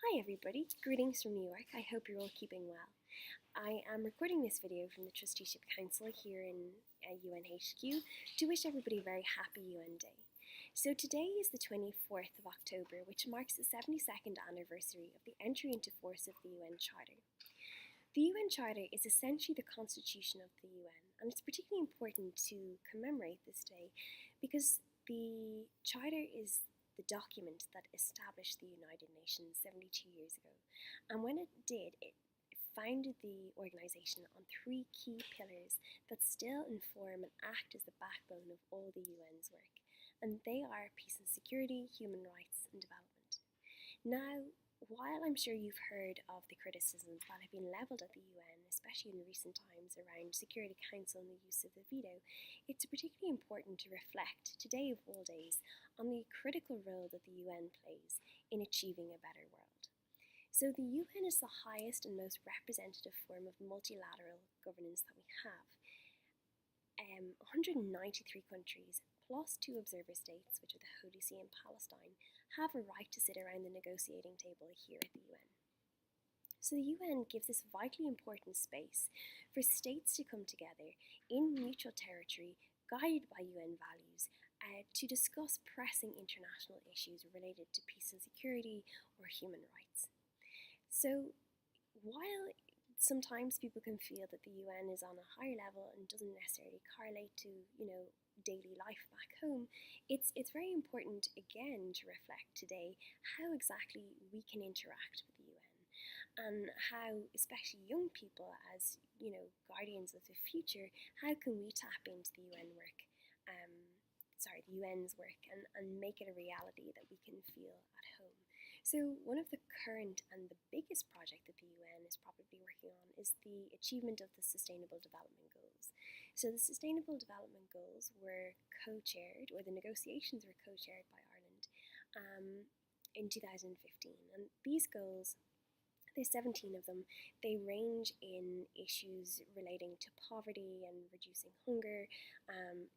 Hi everybody, greetings from New York. I hope you're all keeping well. I am recording this video from the Trusteeship Council here in UNHQ to wish everybody a very happy UN Day. So today is the 24th of October, which marks the 72nd anniversary of the entry into force of the UN Charter. The UN Charter is essentially the constitution of the UN, and it's particularly important to commemorate this day because the Charter is the document that established the United Nations 72 years ago. And when it did, it founded the organisation on three key pillars that still inform and act as the backbone of all the UN's work. And they are peace and security, human rights and development. Now, while I'm sure you've heard of the criticisms that have been levelled at the UN, especially in recent times around Security Council and the use of the veto, it's particularly important to reflect, today of all days, on the critical role that the UN plays in achieving a better world. So the UN is the highest and most representative form of multilateral governance that we have. 193 countries plus 2 observer states, which are the Holy See and Palestine, have a right to sit around the negotiating table here at the UN. So the UN gives this vitally important space for states to come together in neutral territory, guided by UN values, to discuss pressing international issues related to peace and security or human rights. So while sometimes people can feel that the UN is on a higher level and doesn't necessarily correlate to, daily life back home, it's very important again to reflect today how exactly we can interact with the UN and how, especially young people as, guardians of the future, how can we tap into the UN work, the UN's work and make it a reality that we can feel at home. So one of the current and the biggest project that the UN is probably working on is the achievement of the Sustainable Development Goals. So the Sustainable Development Goals were co-chaired, or the negotiations were co-chaired by Ireland in 2015. And these goals, there's 17 of them, they range in issues relating to poverty and reducing hunger,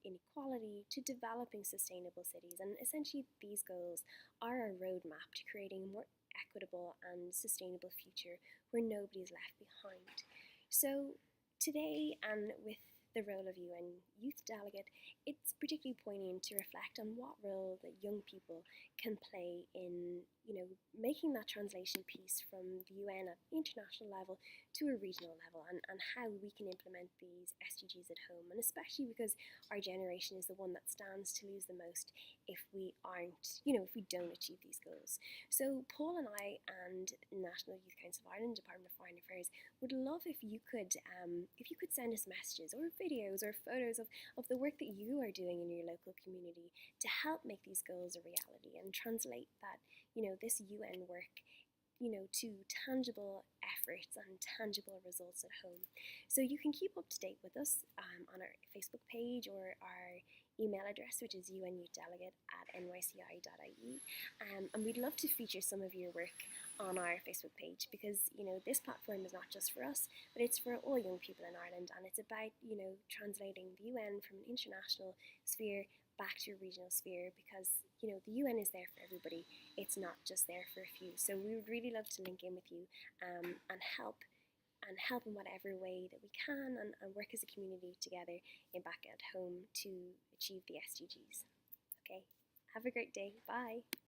inequality, to developing sustainable cities. And essentially these goals are a roadmap to creating a more equitable and sustainable future where nobody is left behind. So today, and with the role of UN Youth Delegate, it's particularly poignant to reflect on what role that young people can play in, making that translation piece from the UN at international level to a regional level, and how we can implement these SDGs at home, and especially because our generation is the one that stands to lose the most if we aren't, if we don't achieve these goals. So Paul and I and National Youth Council of Ireland, Department of Foreign Affairs, would love if you could send us messages or videos or photos of the work that you are doing in your local community to help make these goals a reality and translate that, this UN work, to tangible efforts and tangible results at home. So you can keep up to date with us on our Facebook page or our email address, which is unyouthdelegate@nyci.ie, and we'd love to feature some of your work on our Facebook page because, this platform is not just for us, but it's for all young people in Ireland, and it's about, translating the UN from an international sphere back to a regional sphere because, the UN is there for everybody. It's not just there for a few. So we would really love to link in with you and help in whatever way that we can and work as a community together back at home to achieve the SDGs. Okay, have a great day. Bye.